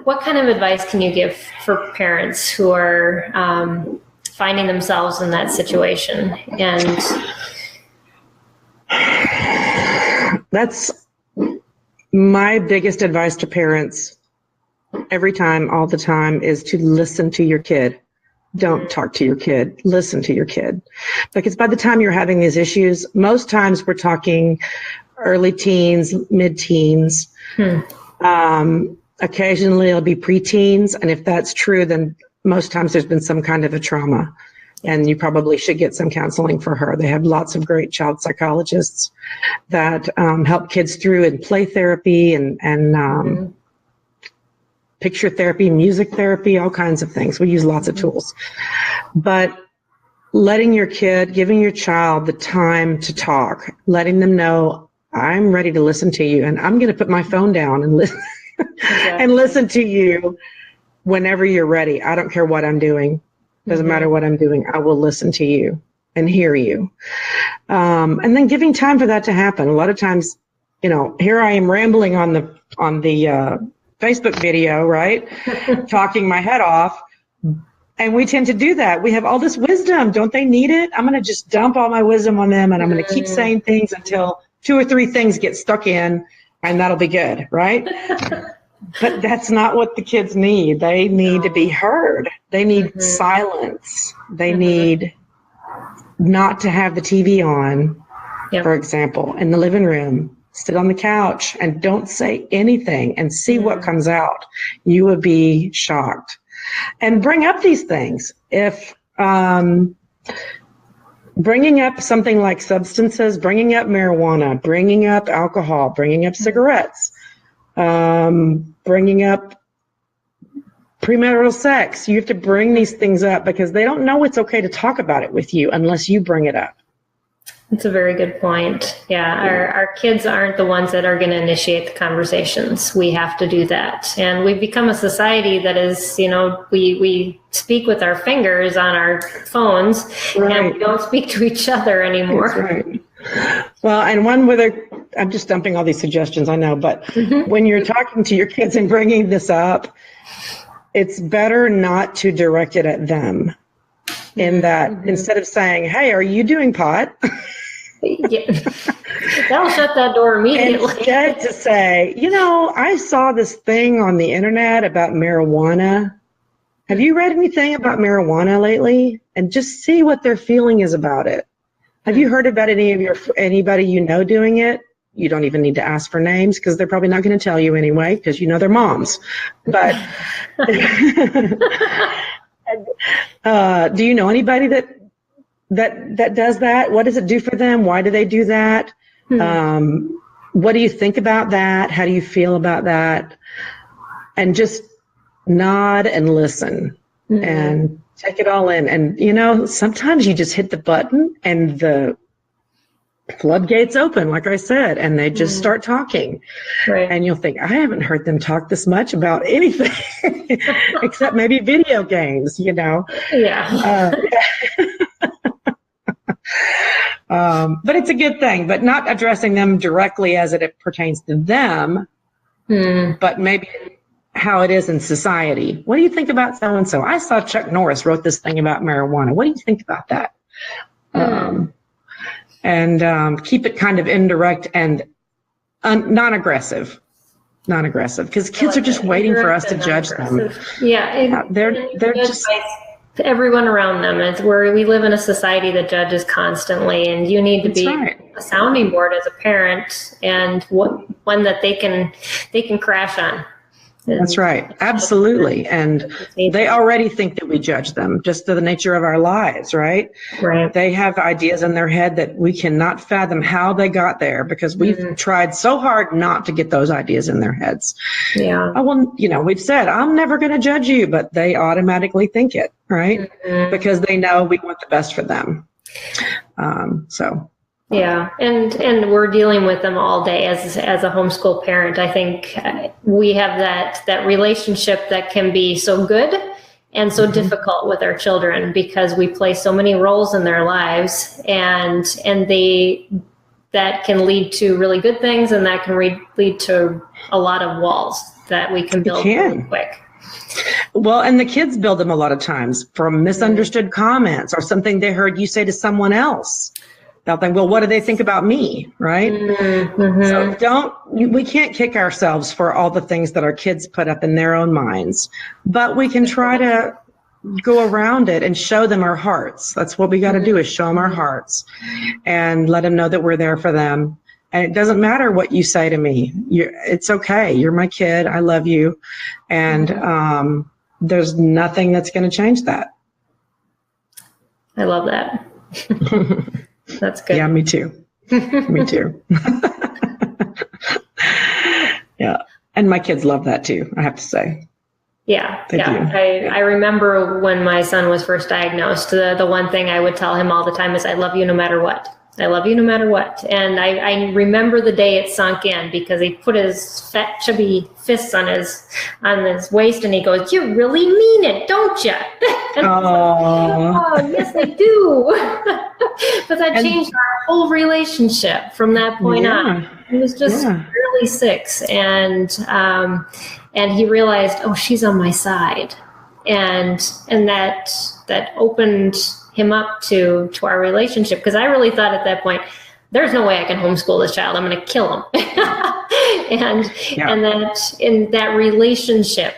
what kind of advice can you give for parents who are finding themselves in that situation? And that's my biggest advice to parents every time, all the time, is to listen to your kid. Don't talk to your kid. Listen to your kid. Because by the time you're having these issues, most times we're talking early teens, mid-teens. Occasionally it'll be preteens. And if that's true, then most times there's been some kind of a trauma. And you probably should get some counseling for her. They have lots of great child psychologists that help kids through in play therapy and picture therapy, music therapy, all kinds of things. We use lots of tools. But letting your kid, giving your child the time to talk, letting them know, I'm ready to listen to you, and I'm going to put my phone down and listen and listen to you whenever you're ready. I don't care what I'm doing. Doesn't matter what I'm doing. I will listen to you and hear you. And then giving time for that to happen. A lot of times, here I am rambling on the Facebook video, right? Talking my head off. And we tend to do that. We have all this wisdom. Don't they need it? I'm going to just dump all my wisdom on them, and I'm going to keep saying things until 2 or 3 things get stuck in, and that'll be good, right? But that's not what the kids need. They need to be heard. They need silence. They need not to have the TV on, for example, in the living room. Sit on the couch and don't say anything and see what comes out. You would be shocked. And bring up these things. If bringing up something like substances, bringing up marijuana, bringing up alcohol, bringing up cigarettes, bringing up premarital sex, you have to bring these things up because they don't know it's okay to talk about it with you unless you bring it up. That's a very good point. Yeah, our kids aren't the ones that are going to initiate the conversations. We have to do that. And we've become a society that is, we speak with our fingers on our phones, and we don't speak to each other anymore. That's right. Well, and I'm just dumping all these suggestions, I know, but when you're talking to your kids and bringing this up, it's better not to direct it at them. In that, instead of saying, hey, are you doing pot? That'll shut that door immediately. Instead to say, I saw this thing on the internet about marijuana. Have you read anything about marijuana lately? And just see what their feeling is about it. Have you heard about anybody doing it? You don't even need to ask for names because they're probably not going to tell you anyway because they're moms. But do you know anybody that does that? What does it do for them? Why do they do that? What do you think about that? How do you feel about that? And just nod and listen and take it all in. And, sometimes you just hit the button and the floodgates open, like I said, and they just start talking. Right. And you'll think, I haven't heard them talk this much about anything except maybe video games, Yeah. But it's a good thing, but not addressing them directly as it pertains to them, but maybe how it is in society. What do you think about so-and-so? I saw Chuck Norris wrote this thing about marijuana. What do you think about that? And keep it kind of indirect and non-aggressive, because kids are just waiting for us to judge them. Yeah, they're just to everyone around them. It's where we live in a society that judges constantly, and you need to be a sounding board as a parent, and one that they can crash on. That's right. Absolutely. And they already think that we judge them just to the nature of our lives, right? Right. They have ideas in their head that we cannot fathom how they got there because we've tried so hard not to get those ideas in their heads. Yeah. Oh, well, we've said, I'm never going to judge you, but they automatically think it, right? Because they know we want the best for them. So. Yeah, and we're dealing with them all day as a homeschool parent. I think we have that relationship that can be so good and so difficult with our children because we play so many roles in their lives, and that can lead to really good things, and that can lead to a lot of walls that we can build really quick. Well, and the kids build them a lot of times from misunderstood comments or something they heard you say to someone else. They'll think, well, what do they think about me, right? So we can't kick ourselves for all the things that our kids put up in their own minds, but we can try to go around it and show them our hearts. That's what we got to do, is show them our hearts and let them know that we're there for them. And it doesn't matter what you say to me. It's okay. You're my kid. I love you. And there's nothing that's going to change that. I love that. That's good. Yeah, me too. Me too. Yeah. And my kids love that too, I have to say. Yeah. They do. I remember when my son was first diagnosed, the one thing I would tell him all the time is, I love you no matter what. I love you no matter what. And I remember the day it sunk in, because he put his fat, chubby fists on his waist and he goes, "You really mean it, don't you?" Oh, yes, I do. But that changed our whole relationship from that point on. He was just barely 6, and he realized, oh, she's on my side, and that opened him up to our relationship, because I really thought at that point, there's no way I can homeschool this child. I'm going to kill him. and that relationship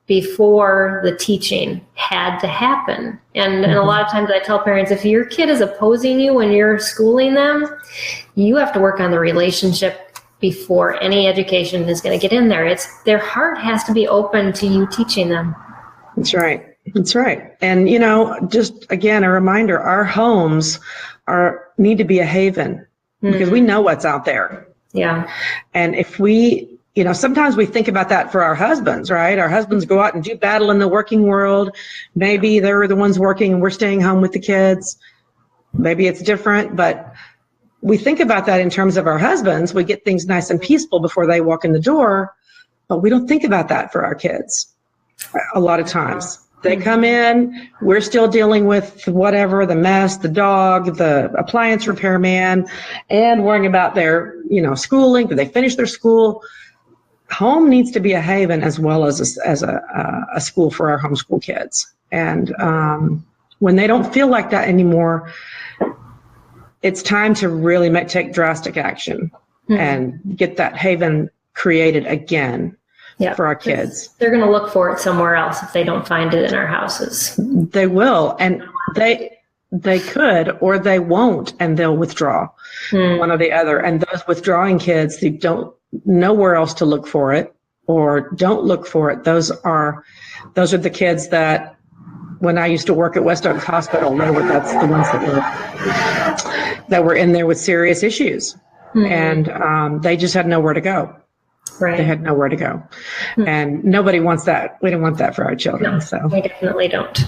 before the teaching had to happen. And a lot of times I tell parents, if your kid is opposing you when you're schooling them, you have to work on the relationship before any education is going to get in there. Their heart has to be open to you teaching them. That's right. That's right. And, just again, a reminder, our homes need to be a haven, because we know what's out there. Yeah. And if we, sometimes we think about that for our husbands, right? Our husbands go out and do battle in the working world. Maybe they're the ones working and we're staying home with the kids. Maybe it's different, but we think about that in terms of our husbands. We get things nice and peaceful before they walk in the door, but we don't think about that for our kids a lot of times. They come in, we're still dealing with whatever, the mess, the dog, the appliance repairman, and worrying about their, schooling. Do they finish their school? Home needs to be a haven as well as a school for our homeschool kids. And when they don't feel like that anymore, it's time to really take drastic action and get that haven created again. Yeah, for our kids. They're going to look for it somewhere else if they don't find it in our houses. They will, and they could, or they won't, and they'll withdraw, one or the other. And those withdrawing kids who don't know where else to look for it, or don't look for it, those are the kids that, when I used to work at West Oak Hospital, that's the ones that were in there with serious issues, and they just had nowhere to go. Right. They had nowhere to go. And nobody wants that. We don't want that for our children. No, so we definitely don't.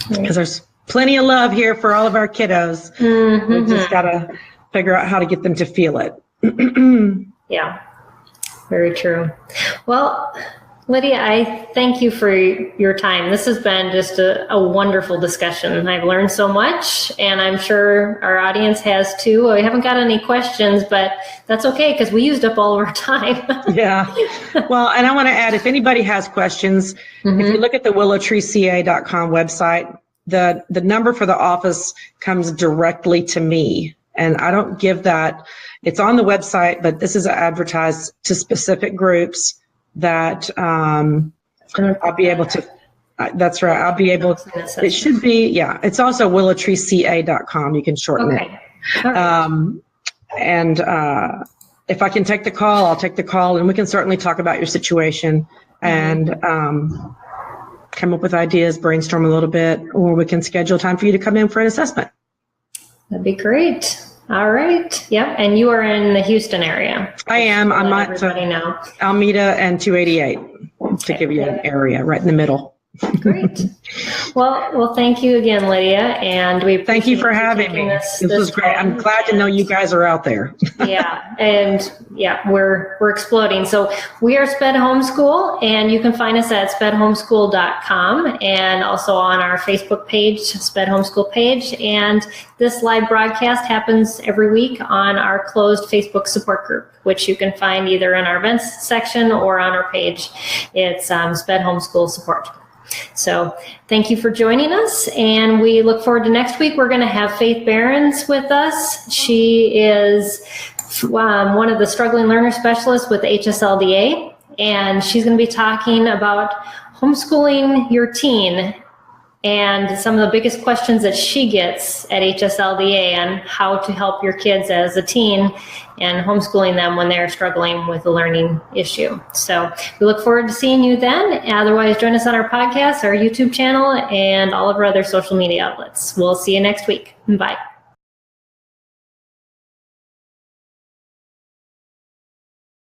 Because there's plenty of love here for all of our kiddos. We just got to figure out how to get them to feel it. Yeah, very true. Well, Lydia, I thank you for your time. This has been just a wonderful discussion. I've learned so much, and I'm sure our audience has too. We haven't got any questions, but that's okay, because we used up all of our time. Yeah. Well, and I want to add, if anybody has questions, if you look at the willowtreeca.com website, the number for the office comes directly to me. And I don't give that. It's on the website, but this is advertised to specific groups that I'll be able to, that's right, I'll be able to, it should be, it's also willowtreeca.com. You can shorten it. Right. And if I can take the call, I'll take the call, and we can certainly talk about your situation and come up with ideas, brainstorm a little bit, or we can schedule time for you to come in for an assessment. That'd be great. All right. Yep. And you are in the Houston area. I am. I'm at Alameda and 288 to give you an area right in the middle. Great. Well, thank you again, Lydia, and we Thank you for having me. This was great. I'm glad to know you guys are out there. We're exploding. So we are SPED Homeschool, and you can find us at spedhomeschool.com and also on our Facebook page, SPED Homeschool page. And this live broadcast happens every week on our closed Facebook support group, which you can find either in our events section or on our page. It's SPED Homeschool Support. So thank you for joining us, and we look forward to next week. We're going to have Faith Behrens with us. She is one of the struggling learner specialists with HSLDA, and she's going to be talking about homeschooling your teen and some of the biggest questions that she gets at HSLDA and how to help your kids as a teen and homeschooling them when they're struggling with a learning issue. So we look forward to seeing you then. Otherwise, join us on our podcast, our YouTube channel, and all of our other social media outlets. We'll see you next week. Bye.